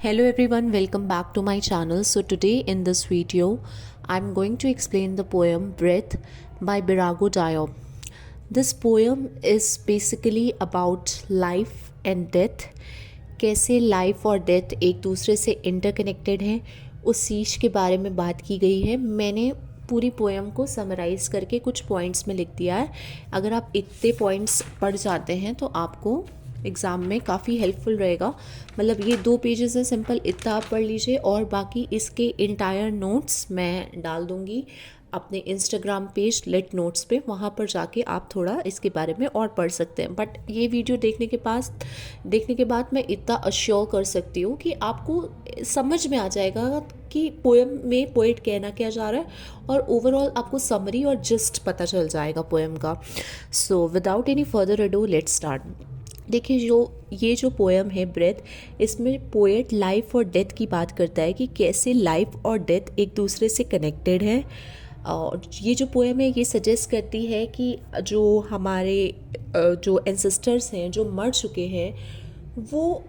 Hello everyone, welcome back to my channel. So today in this video, I'm going to explain the poem Breath by Birago Diop. This poem is basically about life and death. कैसे life और death एक दूसरे से interconnected हैं उस चीज़ के बारे में बात की गई है. मैंने पूरी पोएम को समराइज़ करके कुछ पॉइंट्स में लिख दिया है. अगर आप इतने पॉइंट्स पढ़ जाते हैं तो आपको एग्ज़ाम में काफ़ी हेल्पफुल रहेगा. मतलब ये 2 पेजेस है, सिंपल इतना आप पढ़ लीजिए और बाकी इसके इंटायर नोट्स मैं डाल दूँगी अपने इंस्टाग्राम पेज लेट नोट्स पे. वहाँ पर जाके आप थोड़ा इसके बारे में और पढ़ सकते हैं. बट ये वीडियो देखने के बाद मैं इतना अश्योर कर सकती हूँ कि आपको समझ में आ जाएगा कि पोएम में पोएट कहना क्या चाह रहा है और ओवरऑल आपको समरी और जस्ट पता चल जाएगा पोएम का. So without any further ado let's start. देखिए ये जो पोएम है ब्रेथ, इसमें पोएट लाइफ और डेथ की बात करता है कि कैसे लाइफ और डेथ एक दूसरे से कनेक्टेड है. और ये जो पोएम है ये सजेस्ट करती है कि जो हमारे जो एंसेस्टर्स हैं जो मर चुके हैं वो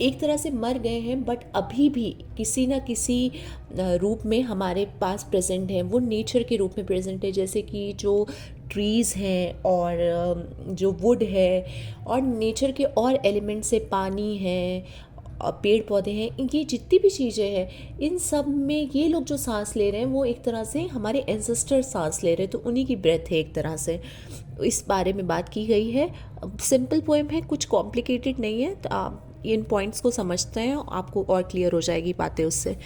एक तरह से मर गए हैं बट अभी भी किसी न किसी रूप में हमारे पास प्रेजेंट हैं. वो नेचर के रूप में प्रेजेंट है, जैसे कि जो ट्रीज़ हैं और जो वुड है और नेचर के और एलिमेंट से पानी है, पेड़ पौधे हैं, इनकी जितनी भी चीज़ें हैं इन सब में ये लोग जो सांस ले रहे हैं वो एक तरह से हमारे एंसेस्टर सांस ले रहे हैं, तो उन्हीं की ब्रेथ है एक तरह से. इस बारे में बात की गई है. सिंपल पोएम है, कुछ कॉम्प्लिकेटेड नहीं है. तो आप इन पॉइंट्स को समझते हैं आपको और क्लियर हो जाएगी बातें उससे.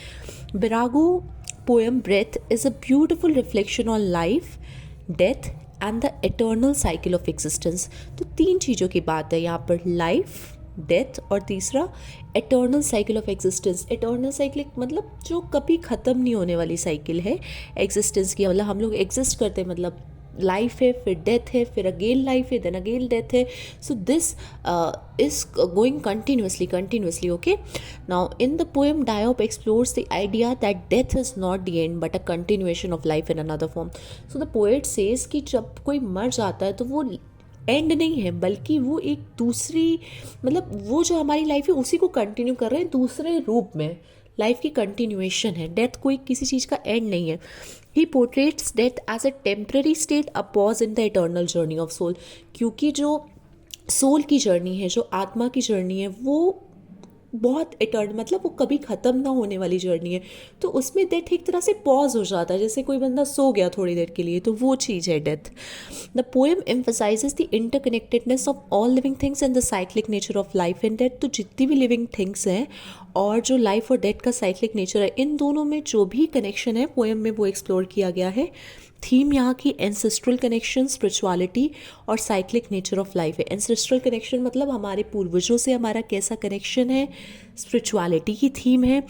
Birago poem breath is a beautiful reflection on life, death and the eternal cycle of existence. तो 3 चीज़ों की बात है यहाँ पर, लाइफ, डेथ और तीसरा eternal cycle of existence. Eternal cycle मतलब जो कभी ख़त्म नहीं होने वाली साइकिल है एग्जिस्टेंस की. मतलब हम लोग एग्जिस्ट करते हैं, मतलब लाइफ है, फिर डेथ है, फिर अगेन लाइफ है, देन अगेन डेथ है. So this is going continuously. Okay, now in the poem Diop explores the idea that death is not the end but a continuation of life in another form. So the poet says कि जब कोई मर जाता है तो वो and नहीं है बल्कि वो एक दूसरी, मतलब वो जो हमारी लाइफ है उसी को कंटिन्यू कर रहे हैं दूसरे रूप में. लाइफ की कंटिन्यूएशन है, डेथ कोई किसी चीज़ का एंड नहीं है. He portrays death as a temporary state, a pause in the eternal journey of soul. क्योंकि जो सोल की जर्नी है, जो आत्मा की जर्नी है, वो बहुत इटर्न, मतलब वो कभी ख़त्म ना होने वाली जर्नी है. तो उसमें डेथ एक तरह से पॉज हो जाता है, जैसे कोई बंदा सो गया थोड़ी देर के लिए, तो वो चीज़ है death. The poem emphasises the interconnectedness of all living things and the cyclic nature of life and death. तो जितनी भी लिविंग थिंग्स हैं और जो लाइफ और डेथ का साइक्लिक नेचर है, इन दोनों में जो भी कनेक्शन है पोएम में वो एक्सप्लोर किया गया है. थीम यहाँ की एंसेस्ट्रल कनेक्शन, स्पिरिचुअलिटी और साइक्लिक नेचर ऑफ लाइफ है. एंसेस्ट्रल कनेक्शन मतलब हमारे पूर्वजों से हमारा कैसा कनेक्शन है, स्पिरिचुअलिटी की थीम है,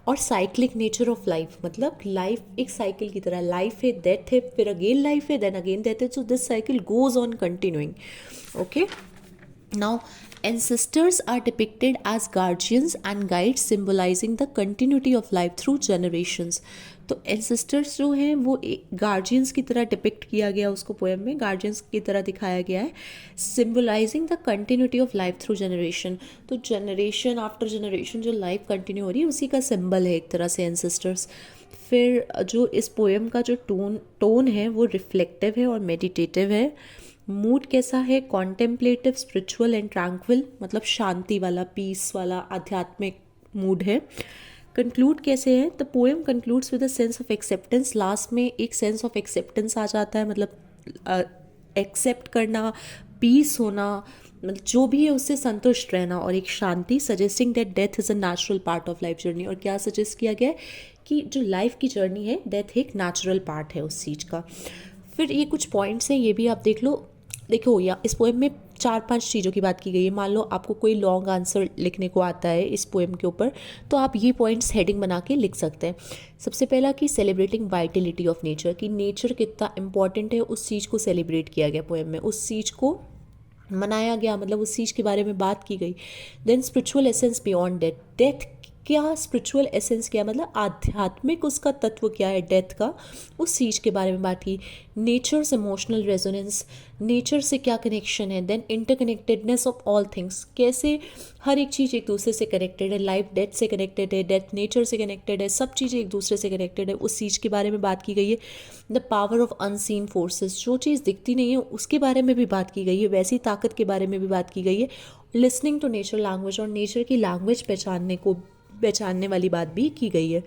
और साइक्लिक नेचर ऑफ लाइफ मतलब लाइफ एक साइकिल की तरह, लाइफ है, डेथ है, फिर अगेन लाइफ है, देन अगेन डेथ है. So this cycle goes on continuing. Okay, now ancestors are depicted as guardians and guides symbolizing the continuity of life through generations. तो ancestors जो हैं वो गार्जियंस की तरह डिपिक्ट किया गया, उसको पोएम में गार्जियंस की तरह दिखाया गया है. Symbolising the continuity of life through generation. तो जनरेशन आफ्टर जनरेशन जो लाइफ कंटिन्यू हो रही है उसी का सिंबल है एक तरह से एंसेस्टर्स. फिर जो इस पोएम का जो टोन है वो रिफ्लेक्टिव है और मेडिटेटिव है. मूड कैसा है, कॉन्टेम्पलेटिव, स्पिरिचुअल एंड ट्रैंक्विल, मतलब शांति वाला, पीस वाला, आध्यात्मिक मूड है. कंक्लूड कैसे है, the poem concludes with a sense of acceptance. Last में एक सेंस ऑफ एक्सेप्टेंस आ जाता है, मतलब एक्सेप्ट करना, पीस होना, मतलब जो भी है उससे संतुष्ट रहना, और एक शांति. Suggesting that death is a natural part of life journey. और क्या सजेस्ट किया गया है कि जो लाइफ की जर्नी है डेथ एक नेचुरल पार्ट है उस चीज़ का. फिर ये कुछ पॉइंट्स हैं, ये भी आप देख लो. देखो या इस पोएम में 4-5 चीज़ों की बात की गई है. मान लो आपको कोई लॉन्ग आंसर लिखने को आता है इस पोएम के ऊपर, तो आप ये पॉइंट्स हेडिंग बना के लिख सकते हैं. सबसे पहला कि सेलिब्रेटिंग वाइटिलिटी ऑफ नेचर, कि नेचर कितना इंपॉर्टेंट है उस चीज़ को सेलिब्रेट किया गया पोएम में, उस चीज़ को मनाया गया, मतलब उस चीज़ के बारे में बात की गई. Then spiritual essence beyond death. Death क्या स्पिरिचुअल एसेंस क्या है, मतलब आध्यात्मिक उसका तत्व क्या है डेथ का, उस चीज़ के बारे में बात की। नेचर्स इमोशनल रेजोनेंस, नेचर से क्या कनेक्शन है। Then interconnectedness of all things, कैसे हर एक चीज़ एक दूसरे से कनेक्टेड है। लाइफ डेथ से कनेक्टेड है, डेथ नेचर से कनेक्टेड है, सब चीज़ें एक दूसरे से कनेक्टेड है, उस चीज़ के बारे में बात की गई है। The power of unseen forces, जो चीज़ दिखती नहीं है उसके बारे में भी बात की गई है, वैसी ताकत के बारे में भी बात की गई है। लिसनिंग टू नेचर लैंग्वेज, और नेचर की लैंग्वेज पहचानने वाली बात भी की गई है।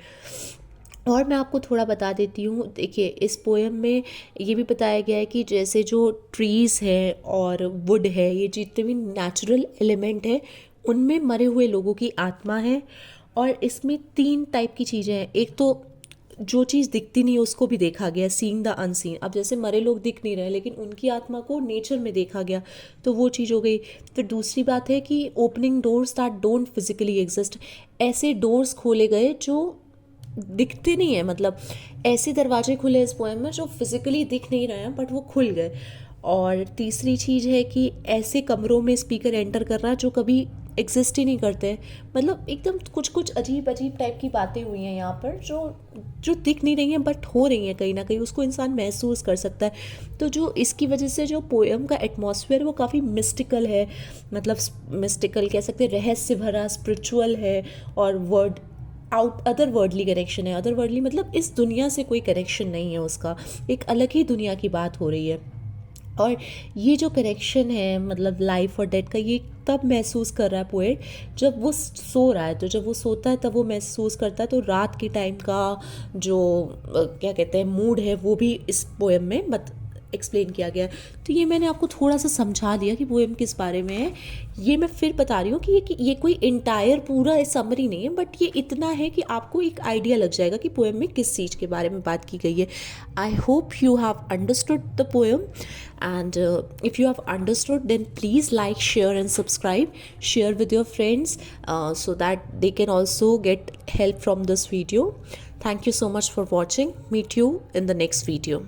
और मैं आपको थोड़ा बता देती हूँ, देखिए इस पोएम में ये भी बताया गया है कि जैसे जो ट्रीज़ है और वुड है, ये जितने भी नेचुरल एलिमेंट है, उनमें मरे हुए लोगों की आत्मा है। और इसमें 3 टाइप की चीज़ें हैं। एक तो जो चीज़ दिखती नहीं है उसको भी देखा गया, सीइंग द अनसीन। अब जैसे मरे लोग दिख नहीं रहे लेकिन उनकी आत्मा को नेचर में देखा गया, तो वो चीज़ हो गई। फिर दूसरी बात है कि opening doors that don't physically exist, ऐसे डोर्स खोले गए जो दिखते नहीं है, मतलब ऐसे दरवाजे खुले इस पोएम में जो फिजिकली दिख नहीं रहे हैं बट वो खुल गए। और तीसरी चीज़ है कि ऐसे कमरों में स्पीकर एंटर कर रहा है जो कभी एग्जिस्ट ही नहीं करते। मतलब एकदम कुछ कुछ अजीब अजीब टाइप की बातें हुई हैं यहाँ पर, जो जो दिख नहीं रही हैं बट हो रही हैं कहीं ना कहीं, उसको इंसान महसूस कर सकता है। तो जो इसकी वजह से जो पोएम का एटमॉस्फेयर वो काफ़ी मिस्टिकल है, मतलब मिस्टिकल कह सकते हैं, रहस्य भरा, स्पिरिचुअल है। और वर्ड अदर वर्डली कनेक्शन है। अदर वर्डली मतलब इस दुनिया से कोई कनेक्शन नहीं है उसका, एक अलग ही दुनिया की बात हो रही है। और ये जो कनेक्शन है मतलब लाइफ और डेथ का, ये तब महसूस कर रहा है पोएट जब वो सो रहा है। तो जब वो सोता है तब वो महसूस करता है। तो रात के टाइम का जो क्या कहते हैं मूड है, वो भी इस पोएम में एक्सप्लेन किया गया है। तो ये मैंने आपको थोड़ा सा समझा दिया कि पोएम किस बारे में है। ये मैं फिर बता रही हूँ कि ये कोई इंटायर पूरा समरी नहीं है, बट ये इतना है कि आपको एक आइडिया लग जाएगा कि पोएम में किस चीज़ के बारे में बात की गई है। I hope you have understood the poem, and if you have understood, then please like, share and subscribe. Share with your friends so that they can also get help from this video. Thank you so much for watching. Meet you in the next video.